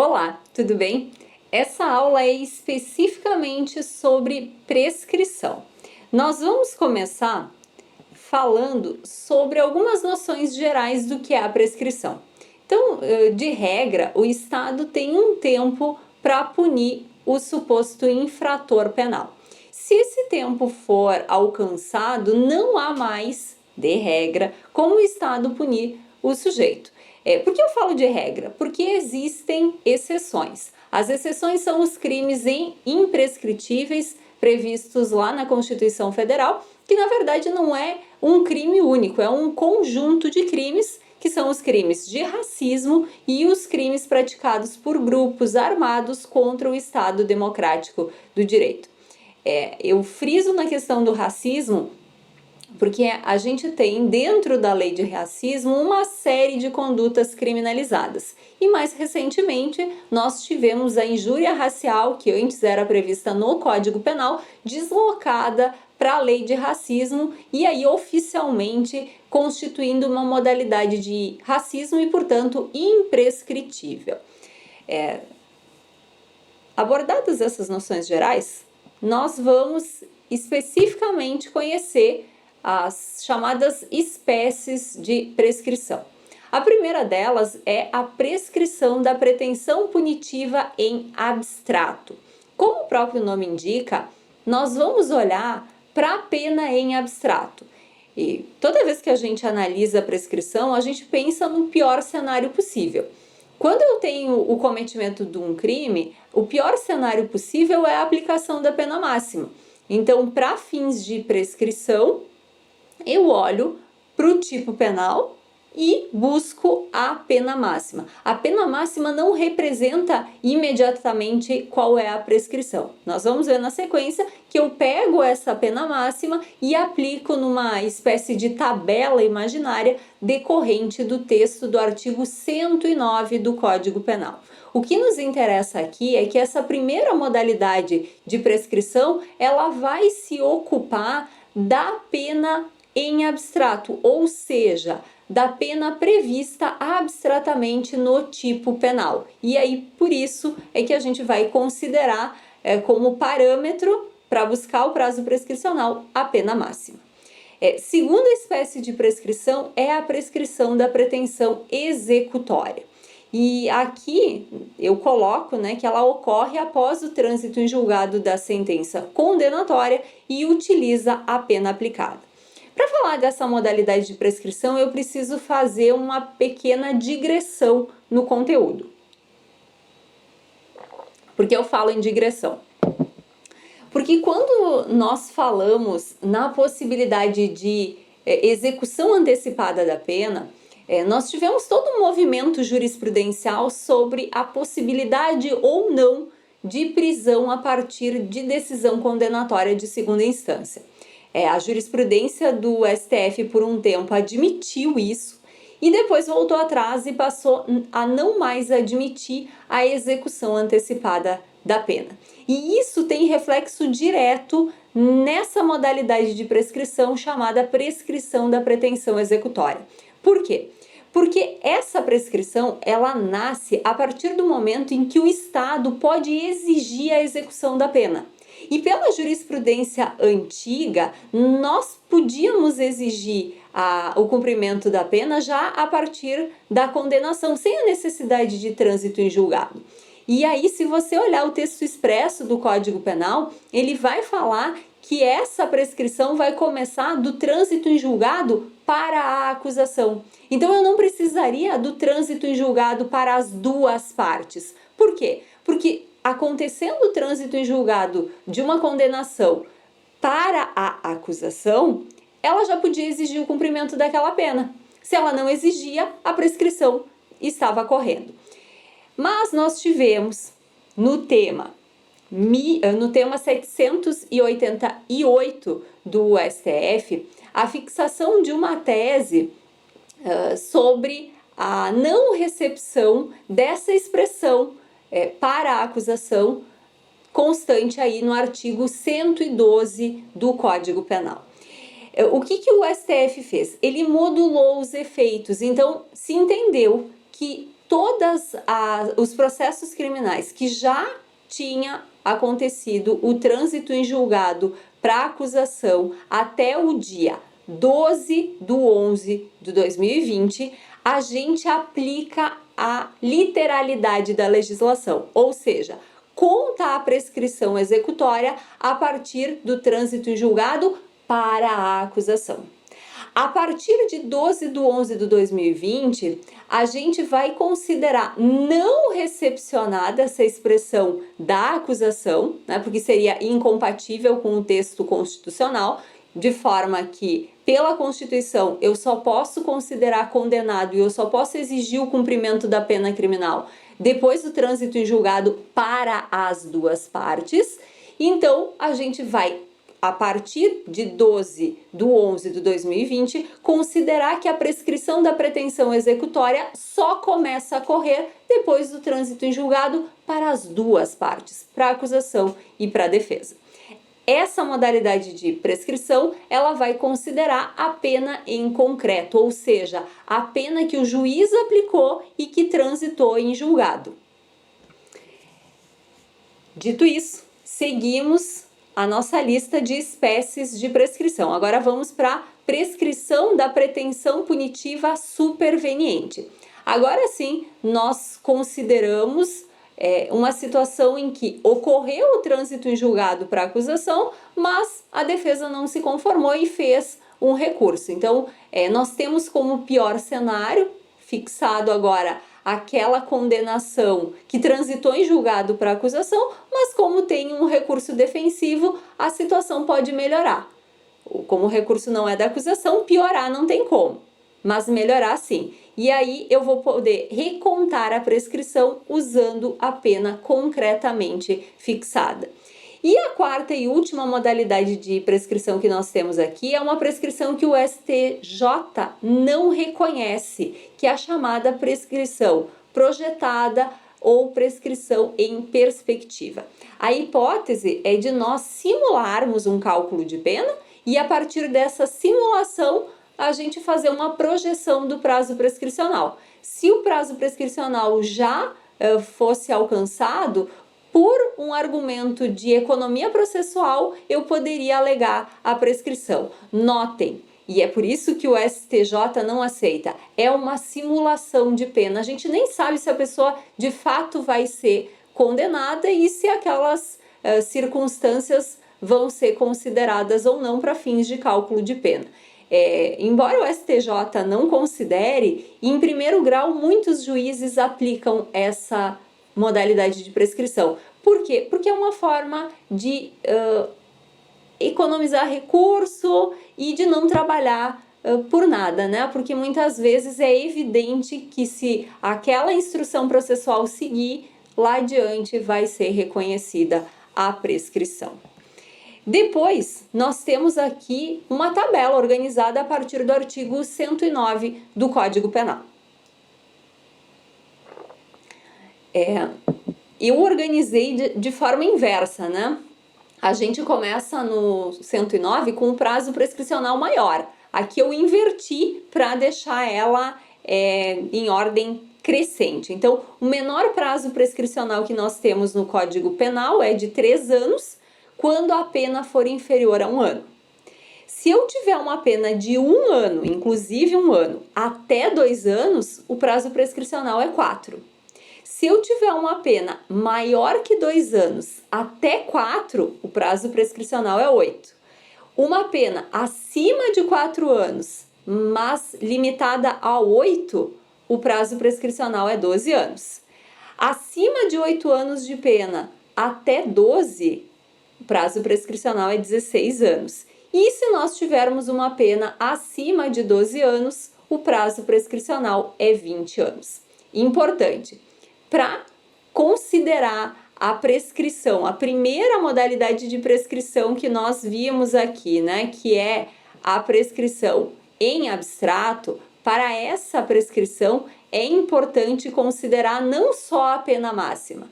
Olá, tudo bem? Essa aula é especificamente sobre prescrição. Nós vamos começar falando sobre algumas noções gerais do que é a prescrição. Então, de regra, o Estado tem um tempo para punir o suposto infrator penal. Se esse tempo for alcançado, não há mais, de regra, como o Estado punir o sujeito. Por que eu falo de regra? Porque existem exceções. As exceções são os crimes imprescritíveis previstos lá na Constituição Federal, que na verdade não é um crime único, é um conjunto de crimes, que são os crimes de racismo e os crimes praticados por grupos armados contra o Estado Democrático do Direito. Eu friso na questão do racismo porque a gente tem dentro da lei de racismo uma série de condutas criminalizadas. E mais recentemente nós tivemos a injúria racial, que antes era prevista no Código Penal, deslocada para a lei de racismo e aí oficialmente constituindo uma modalidade de racismo e, portanto, imprescritível. Abordadas essas noções gerais, nós vamos especificamente conhecer as chamadas espécies de prescrição. A primeira delas é a prescrição da pretensão punitiva em abstrato. Como o próprio nome indica, nós vamos olhar para a pena em abstrato. E toda vez que a gente analisa a prescrição, a gente pensa no pior cenário possível. Quando eu tenho o cometimento de um crime, o pior cenário possível é a aplicação da pena máxima. Então, para fins de prescrição, eu olho para o tipo penal e busco a pena máxima. A pena máxima não representa imediatamente qual é a prescrição. Nós vamos ver na sequência que eu pego essa pena máxima e aplico numa espécie de tabela imaginária decorrente do texto do artigo 109 do Código Penal. O que nos interessa aqui é que essa primeira modalidade de prescrição, ela vai se ocupar da pena em abstrato, ou seja, da pena prevista abstratamente no tipo penal. E aí, por isso, é que a gente vai considerar como parâmetro para buscar o prazo prescricional a pena máxima. Segunda espécie de prescrição é a prescrição da pretensão executória. E aqui eu coloco, que ela ocorre após o trânsito em julgado da sentença condenatória e utiliza a pena aplicada. Para falar dessa modalidade de prescrição, eu preciso fazer uma pequena digressão no conteúdo. Por que eu falo em digressão? Porque quando nós falamos na possibilidade de execução antecipada da pena, nós tivemos todo um movimento jurisprudencial sobre a possibilidade ou não de prisão a partir de decisão condenatória de segunda instância. A jurisprudência do STF por um tempo admitiu isso e depois voltou atrás e passou a não mais admitir a execução antecipada da pena. E isso tem reflexo direto nessa modalidade de prescrição chamada prescrição da pretensão executória. Por quê? Porque essa prescrição, ela nasce a partir do momento em que o Estado pode exigir a execução da pena. E pela jurisprudência antiga, nós podíamos exigir o cumprimento da pena já a partir da condenação, sem a necessidade de trânsito em julgado. E aí, se você olhar o texto expresso do Código Penal, ele vai falar que essa prescrição vai começar do trânsito em julgado para a acusação. Então, eu não precisaria do trânsito em julgado para as duas partes. Por quê? Porque acontecendo o trânsito em julgado de uma condenação para a acusação, ela já podia exigir o cumprimento daquela pena. Se ela não exigia, a prescrição estava correndo. Mas nós tivemos no tema 788 do STF a fixação de uma tese sobre a não recepção dessa expressão para a acusação constante aí no artigo 112 do Código Penal. O que o STF fez? Ele modulou os efeitos, então se entendeu que todos os processos criminais que já tinha acontecido o trânsito em julgado para acusação até o dia 12/11/2020, a gente aplica a literalidade da legislação, ou seja, conta a prescrição executória a partir do trânsito em julgado para a acusação. A partir de 12/11/2020, a gente vai considerar não recepcionada essa expressão da acusação, né, porque seria incompatível com o texto constitucional, de forma que, pela Constituição, eu só posso considerar condenado e eu só posso exigir o cumprimento da pena criminal depois do trânsito em julgado para as duas partes. Então, a gente vai, a partir de 12/11/2020, considerar que a prescrição da pretensão executória só começa a correr depois do trânsito em julgado para as duas partes, para a acusação e para a defesa. Essa modalidade de prescrição, ela vai considerar a pena em concreto, ou seja, a pena que o juiz aplicou e que transitou em julgado. Dito isso, seguimos a nossa lista de espécies de prescrição. Agora vamos para a prescrição da pretensão punitiva superveniente. Agora sim, nós consideramos uma situação em que ocorreu o trânsito em julgado para acusação, mas a defesa não se conformou e fez um recurso. Então, nós temos como pior cenário, fixado agora, aquela condenação que transitou em julgado para acusação, mas como tem um recurso defensivo, a situação pode melhorar. Como o recurso não é da acusação, piorar não tem como, mas melhorar sim. E aí eu vou poder recontar a prescrição usando a pena concretamente fixada. E a quarta e última modalidade de prescrição que nós temos aqui é uma prescrição que o STJ não reconhece, que é a chamada prescrição projetada ou prescrição em perspectiva. A hipótese é de nós simularmos um cálculo de pena e, a partir dessa simulação, a gente fazer uma projeção do prazo prescricional. Se o prazo prescricional já fosse alcançado, por um argumento de economia processual, eu poderia alegar a prescrição. Notem, e é por isso que o STJ não aceita, é uma simulação de pena. A gente nem sabe se a pessoa de fato vai ser condenada e se aquelas circunstâncias vão ser consideradas ou não para fins de cálculo de pena. Embora o STJ não considere, em primeiro grau muitos juízes aplicam essa modalidade de prescrição. Por quê? Porque é uma forma de economizar recurso e de não trabalhar por nada, né? Porque muitas vezes é evidente que se aquela instrução processual seguir, lá adiante vai ser reconhecida a prescrição. Depois, nós temos aqui uma tabela organizada a partir do artigo 109 do Código Penal. Eu organizei de forma inversa, né? A gente começa no 109 com um prazo prescricional maior. Aqui eu inverti para deixar ela em ordem crescente. Então, o menor prazo prescricional que nós temos no Código Penal é de 3 anos, quando a pena for inferior a 1 ano. Se eu tiver uma pena de 1 ano, inclusive 1 ano, até 2 anos, o prazo prescricional é 4. Se eu tiver uma pena maior que 2 anos até 4, o prazo prescricional é 8. Uma pena acima de 4 anos, mas limitada a 8, o prazo prescricional é 12 anos. Acima de 8 anos de pena até 12, o prazo prescricional é 16 anos. E se nós tivermos uma pena acima de 12 anos, o prazo prescricional é 20 anos. Importante, para considerar a prescrição, a primeira modalidade de prescrição que nós vimos aqui, né, que é a prescrição em abstrato, para essa prescrição é importante considerar não só a pena máxima.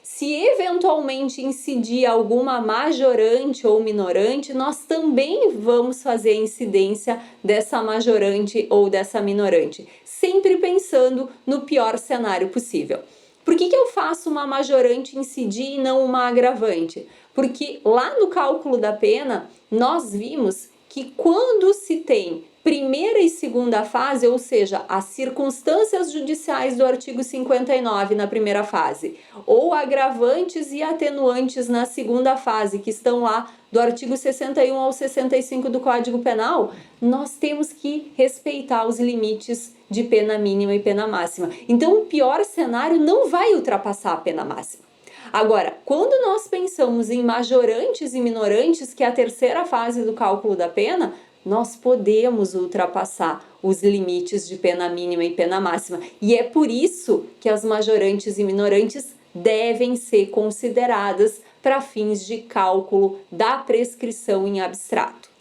Se eventualmente incidir alguma majorante ou minorante, nós também vamos fazer a incidência dessa majorante ou dessa minorante, sempre pensando no pior cenário possível. Por que eu faço uma majorante incidir e não uma agravante? Porque lá no cálculo da pena, nós vimos que quando se tem primeira e segunda fase, ou seja, as circunstâncias judiciais do artigo 59 na primeira fase, ou agravantes e atenuantes na segunda fase, que estão lá do artigo 61 ao 65 do Código Penal, nós temos que respeitar os limites de pena mínima e pena máxima. Então, o pior cenário não vai ultrapassar a pena máxima. Agora, quando nós pensamos em majorantes e minorantes, que é a terceira fase do cálculo da pena, nós podemos ultrapassar os limites de pena mínima e pena máxima. E é por isso que as majorantes e minorantes devem ser consideradas para fins de cálculo da prescrição em abstrato.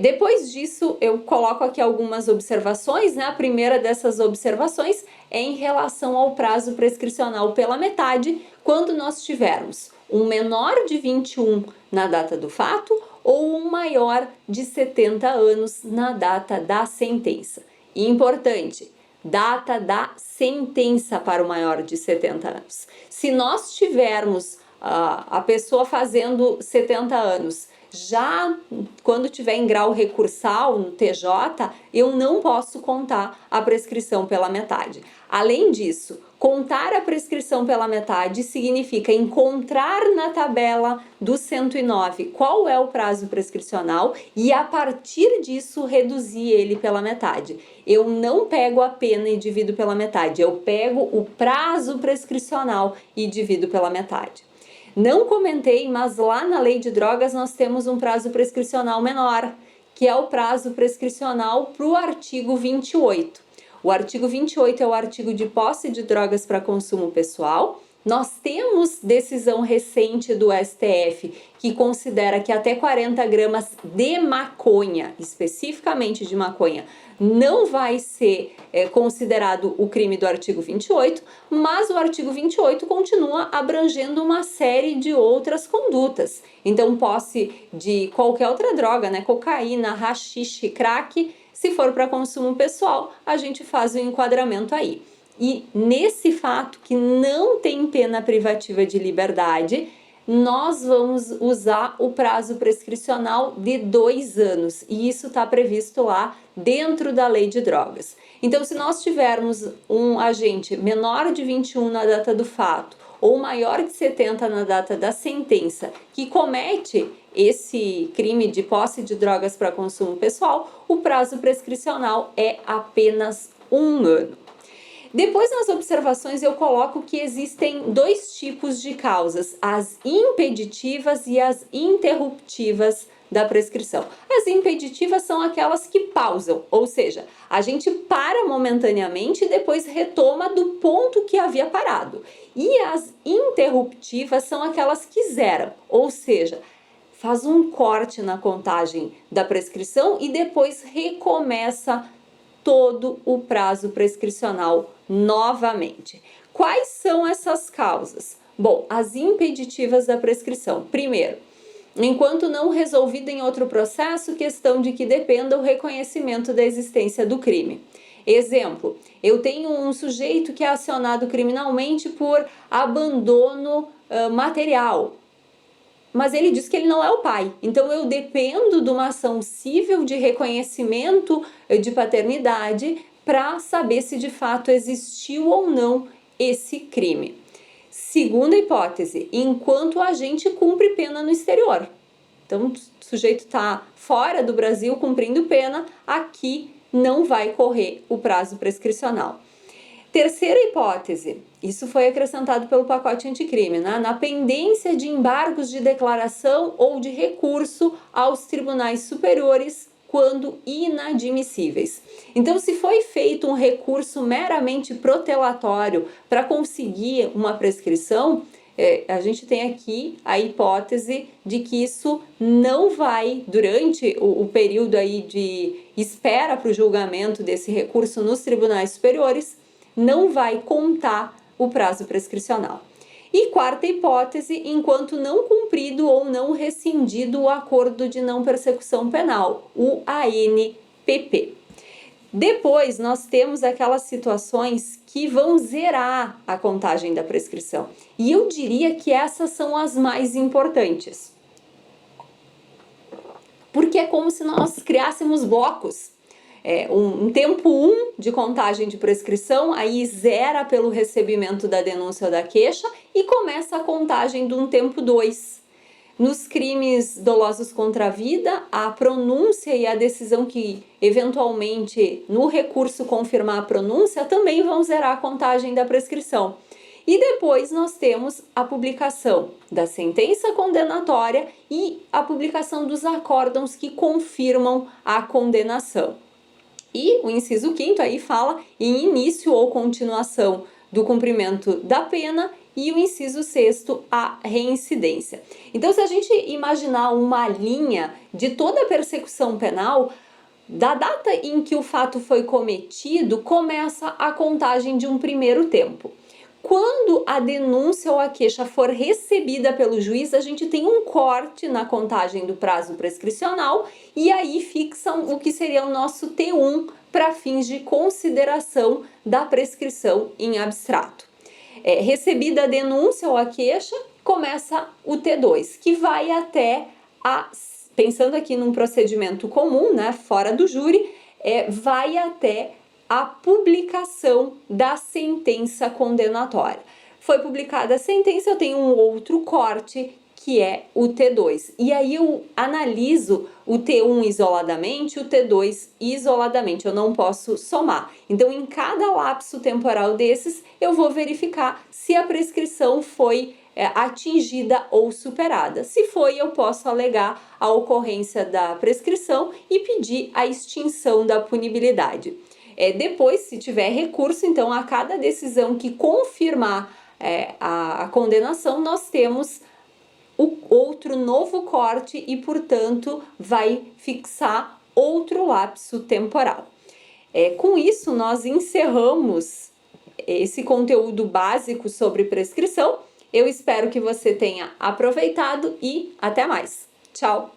Depois disso, eu coloco aqui algumas observações, né? A primeira dessas observações é em relação ao prazo prescricional pela metade, quando nós tivermos um menor de 21 na data do fato ou um maior de 70 anos na data da sentença. E importante, data da sentença para o maior de 70 anos. Se nós tivermos a pessoa fazendo 70 anos, já quando tiver em grau recursal no TJ, eu não posso contar a prescrição pela metade. Além disso, contar a prescrição pela metade significa encontrar na tabela do 109 qual é o prazo prescricional e, a partir disso, reduzir ele pela metade. Eu não pego a pena e divido pela metade, eu pego o prazo prescricional e divido pela metade. Não comentei, mas lá na Lei de Drogas nós temos um prazo prescricional menor, que é o prazo prescricional para o artigo 28. O artigo 28 é o artigo de posse de drogas para consumo pessoal. Nós temos decisão recente do STF que considera que até 40 gramas de maconha, especificamente de maconha, não vai ser considerado o crime do artigo 28, mas o artigo 28 continua abrangendo uma série de outras condutas. Então, posse de qualquer outra droga, né? Cocaína, haxixe, crack, se for para consumo pessoal, a gente faz o enquadramento aí. E nesse fato que não tem pena privativa de liberdade, nós vamos usar o prazo prescricional de 2 anos, e isso está previsto lá dentro da Lei de Drogas. Então, se nós tivermos um agente menor de 21 na data do fato ou maior de 70 na data da sentença que comete esse crime de posse de drogas para consumo pessoal, o prazo prescricional é apenas 1 ano. Depois, nas observações, eu coloco que existem 2 tipos de causas, as impeditivas e as interruptivas da prescrição. As impeditivas são aquelas que pausam, ou seja, a gente para momentaneamente e depois retoma do ponto que havia parado. E as interruptivas são aquelas que zeram, ou seja, faz um corte na contagem da prescrição e depois recomeça todo o prazo prescricional novamente. Quais são essas causas? Bom, as impeditivas da prescrição. Primeiro, enquanto não resolvida em outro processo, questão de que dependa o reconhecimento da existência do crime. Exemplo, eu tenho um sujeito que é acionado criminalmente por abandono material, mas ele diz que ele não é o pai. Então, eu dependo de uma ação civil de reconhecimento de paternidade para saber se de fato existiu ou não esse crime. Segunda hipótese, enquanto o agente cumpre pena no exterior. Então, o sujeito está fora do Brasil cumprindo pena, aqui não vai correr o prazo prescricional. Terceira hipótese, isso foi acrescentado pelo pacote anticrime, né? Na pendência de embargos de declaração ou de recurso aos tribunais superiores quando inadmissíveis. Então, se foi feito um recurso meramente protelatório para conseguir uma prescrição, a gente tem aqui a hipótese de que isso não vai, durante o período aí de espera para o julgamento desse recurso nos tribunais superiores, não vai contar o prazo prescricional. E quarta hipótese, enquanto não cumprido ou não rescindido o acordo de não persecução penal, o ANPP. Depois, nós temos aquelas situações que vão zerar a contagem da prescrição. E eu diria que essas são as mais importantes. Porque é como se nós criássemos blocos. Um tempo 1 de contagem de prescrição, aí zera pelo recebimento da denúncia ou da queixa e começa a contagem de um tempo 2. Nos crimes dolosos contra a vida, a pronúncia e a decisão que eventualmente no recurso confirmar a pronúncia também vão zerar a contagem da prescrição. E depois nós temos a publicação da sentença condenatória e a publicação dos acórdãos que confirmam a condenação. E o inciso 5º aí fala em início ou continuação do cumprimento da pena e o inciso 6º, a reincidência. Então, se a gente imaginar uma linha de toda a persecução penal, da data em que o fato foi cometido, começa a contagem de um primeiro tempo. Quando a denúncia ou a queixa for recebida pelo juiz, a gente tem um corte na contagem do prazo prescricional e aí fixam o que seria o nosso T1 para fins de consideração da prescrição em abstrato. Recebida a denúncia ou a queixa, começa o T2, que vai até pensando aqui num procedimento comum, né, fora do júri, vai até a publicação da sentença condenatória. Foi publicada a sentença, eu tenho um outro corte, que é o T2. E aí eu analiso o T1 isoladamente, o T2 isoladamente, eu não posso somar. Então, em cada lapso temporal desses, eu vou verificar se a prescrição foi atingida ou superada. Se foi, eu posso alegar a ocorrência da prescrição e pedir a extinção da punibilidade. Depois, se tiver recurso, então, a cada decisão que confirmar a condenação, nós temos outro novo corte e, portanto, vai fixar outro lapso temporal. Com isso, nós encerramos esse conteúdo básico sobre prescrição. Eu espero que você tenha aproveitado e até mais. Tchau!